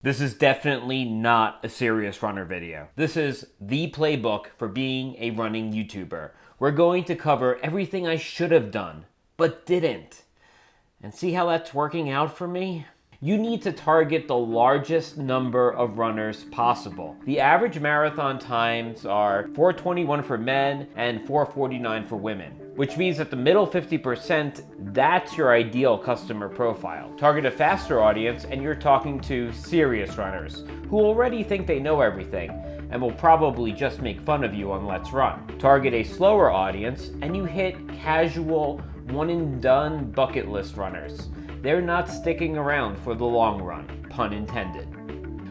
This is definitely not a serious runner video. This is the playbook for being a running YouTuber. We're going to cover everything I should have done, but didn't. And see how that's working out for me? You need to target the largest number of runners possible. The average marathon times are 4:21 for men and 4:49 for women, which means that the middle 50%, that's your ideal customer profile. Target a faster audience and you're talking to serious runners who already think they know everything and will probably just make fun of you on Let's Run. Target a slower audience and you hit casual, one and done bucket list runners. They're not sticking around for the long run, pun intended.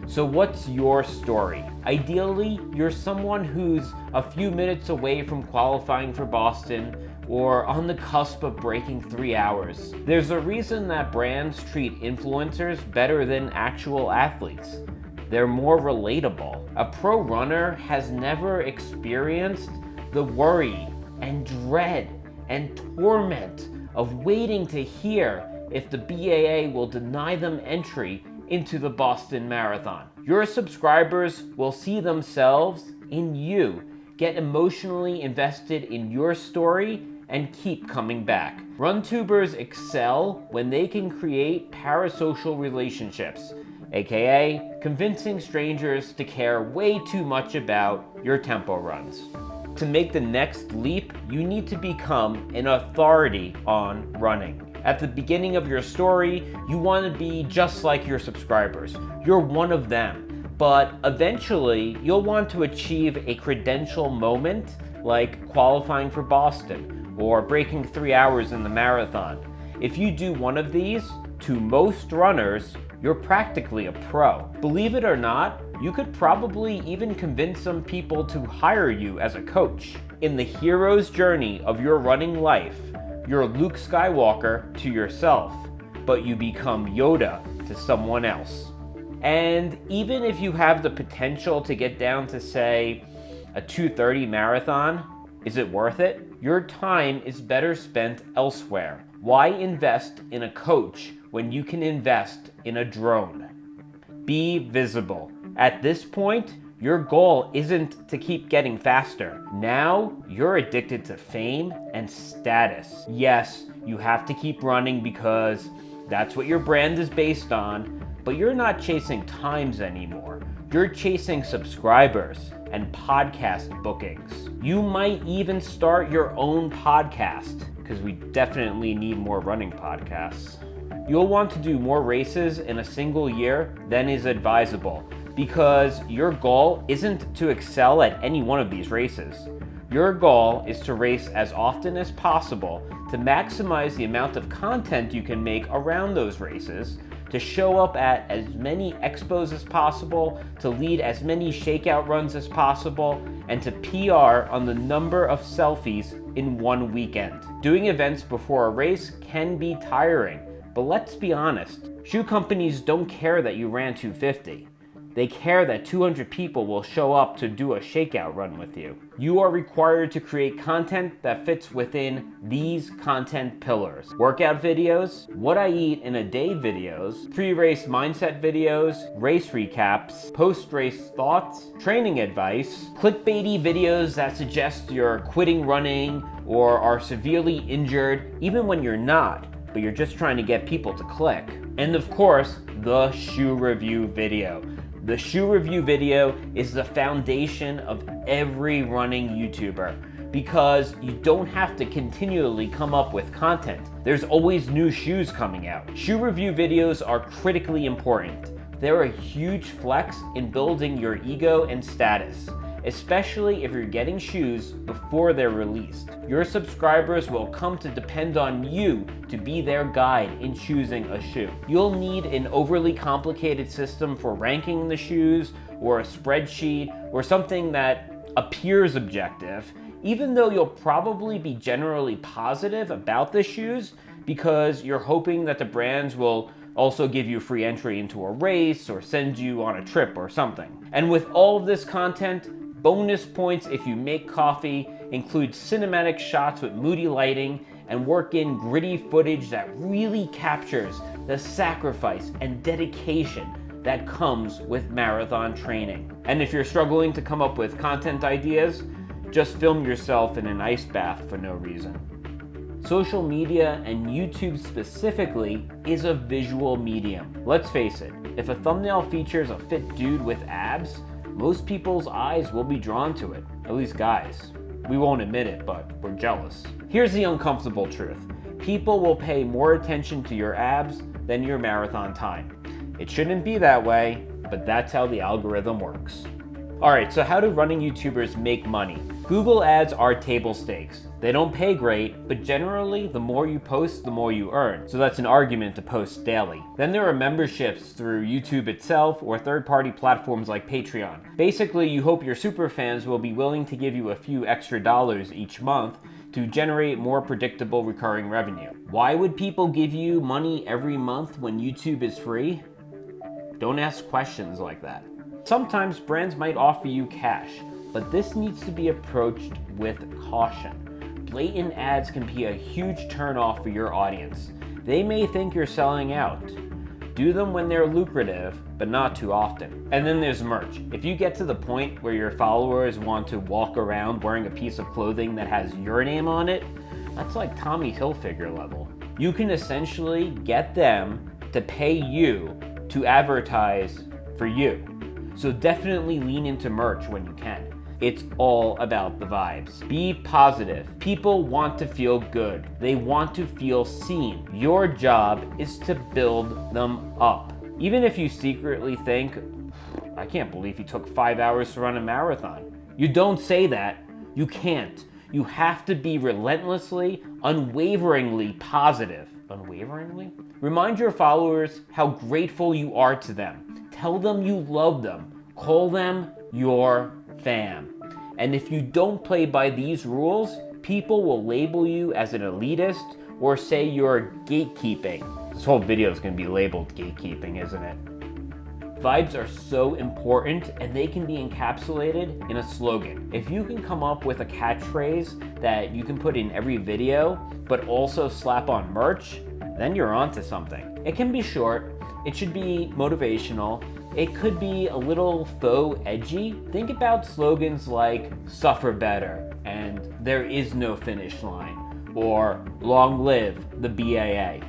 So what's your story? Ideally, you're someone who's a few minutes away from qualifying for Boston or on the cusp of breaking 3 hours. There's a reason that brands treat influencers better than actual athletes. They're more relatable. A pro runner has never experienced the worry and dread and torment of waiting to hear if the BAA will deny them entry into the Boston Marathon. Your subscribers will see themselves in you, get emotionally invested in your story, and keep coming back. RunTubers excel when they can create parasocial relationships, aka convincing strangers to care way too much about your tempo runs. To make the next leap, you need to become an authority on running. At the beginning of your story, you want to be just like your subscribers. You're one of them. But eventually, you'll want to achieve a credential moment like qualifying for Boston or breaking 3 hours in the marathon. If you do one of these, to most runners, you're practically a pro. Believe it or not, you could probably even convince some people to hire you as a coach. In the hero's journey of your running life, you're Luke Skywalker to yourself, but you become Yoda to someone else. And even if you have the potential to get down to, say, a 2:30 marathon, is it worth it? Your time is better spent elsewhere. Why invest in a coach when you can invest in a drone? Be visible. At this point, your goal isn't to keep getting faster. Now, you're addicted to fame and status. Yes, you have to keep running because that's what your brand is based on, but you're not chasing times anymore. You're chasing subscribers and podcast bookings. You might even start your own podcast, because we definitely need more running podcasts. You'll want to do more races in a single year than is advisable, because your goal isn't to excel at any one of these races. Your goal is to race as often as possible to maximize the amount of content you can make around those races, to show up at as many expos as possible, to lead as many shakeout runs as possible, and to PR on the number of selfies in one weekend. Doing events before a race can be tiring, but let's be honest, shoe companies don't care that you ran 250. They care that 200 people will show up to do a shakeout run with you. You are required to create content that fits within these content pillars. Workout videos, what I eat in a day videos, pre-race mindset videos, race recaps, post-race thoughts, training advice, clickbaity videos that suggest you're quitting running or are severely injured, even when you're not, but you're just trying to get people to click. And of course, the shoe review video. The shoe review video is the foundation of every running YouTuber because you don't have to continually come up with content. There's always new shoes coming out. Shoe review videos are critically important. They're a huge flex in building your ego and status, especially if you're getting shoes before they're released. Your subscribers will come to depend on you to be their guide in choosing a shoe. You'll need an overly complicated system for ranking the shoes, or a spreadsheet, or something that appears objective, even though you'll probably be generally positive about the shoes because you're hoping that the brands will also give you free entry into a race or send you on a trip or something. And with all of this content, bonus points if you make coffee, include cinematic shots with moody lighting, and work in gritty footage that really captures the sacrifice and dedication that comes with marathon training. And if you're struggling to come up with content ideas, just film yourself in an ice bath for no reason. Social media, and YouTube specifically, is a visual medium. Let's face it, if a thumbnail features a fit dude with abs, most people's eyes will be drawn to it, at least guys. We won't admit it, but we're jealous. Here's the uncomfortable truth. People will pay more attention to your abs than your marathon time. It shouldn't be that way, but that's how the algorithm works. Alright, so how do running YouTubers make money? Google ads are table stakes. They don't pay great, but generally the more you post, the more you earn. So that's an argument to post daily. Then there are memberships through YouTube itself or third-party platforms like Patreon. Basically, you hope your superfans will be willing to give you a few extra dollars each month to generate more predictable recurring revenue. Why would people give you money every month when YouTube is free? Don't ask questions like that. Sometimes brands might offer you cash, but this needs to be approached with caution. Blatant ads can be a huge turnoff for your audience. They may think you're selling out. Do them when they're lucrative, but not too often. And then there's merch. If you get to the point where your followers want to walk around wearing a piece of clothing that has your name on it, that's like Tommy Hilfiger level. You can essentially get them to pay you to advertise for you. So definitely lean into merch when you can. It's all about the vibes. Be positive. People want to feel good. They want to feel seen. Your job is to build them up. Even if you secretly think, I can't believe he took 5 hours to run a marathon. You don't say that. You can't. You have to be relentlessly, unwaveringly positive. Unwaveringly? Remind your followers how grateful you are to them. Tell them you love them. Call them your fam. And if you don't play by these rules, people will label you as an elitist or say you're gatekeeping. This whole video is going to be labeled gatekeeping, isn't it? Vibes are so important, and they can be encapsulated in a slogan. If you can come up with a catchphrase that you can put in every video, but also slap on merch, then you're onto something. It can be short, it should be motivational, it could be a little faux edgy. Think about slogans like "Suffer Better" and "There is no finish line," or "Long live the BAA."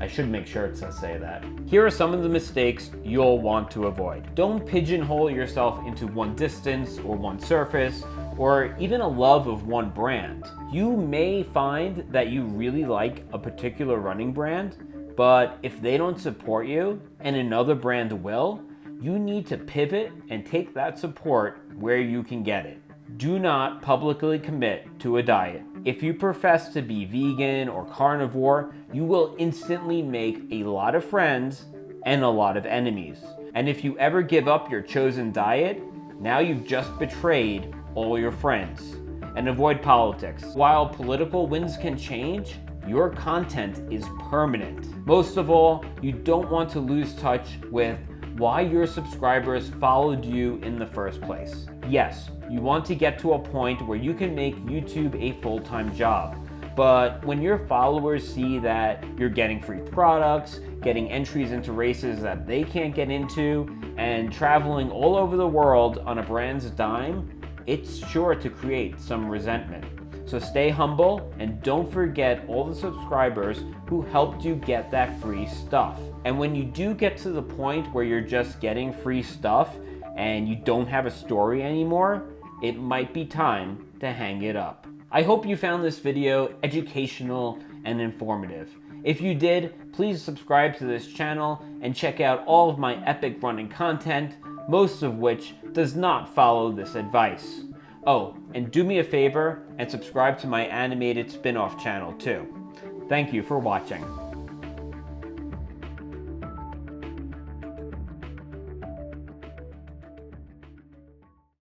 I should make shirts that say that. Here are some of the mistakes you'll want to avoid. Don't pigeonhole yourself into one distance or one surface, or even a love of one brand. You may find that you really like a particular running brand, but if they don't support you and another brand will, you need to pivot and take that support where you can get it. Do not publicly commit to a diet. If you profess to be vegan or carnivore, you will instantly make a lot of friends and a lot of enemies. And if you ever give up your chosen diet, now you've just betrayed all your friends. And avoid politics. While political winds can change, your content is permanent. Most of all, you don't want to lose touch with why your subscribers followed you in the first place. Yes, you want to get to a point where you can make YouTube a full-time job. But when your followers see that you're getting free products, getting entries into races that they can't get into, and traveling all over the world on a brand's dime, it's sure to create some resentment. So stay humble and don't forget all the subscribers who helped you get that free stuff. And when you do get to the point where you're just getting free stuff and you don't have a story anymore, it might be time to hang it up. I hope you found this video educational and informative. If you did, please subscribe to this channel and check out all of my epic running content, most of which does not follow this advice. Oh, and do me a favor and subscribe to my animated spin-off channel too. Thank you for watching.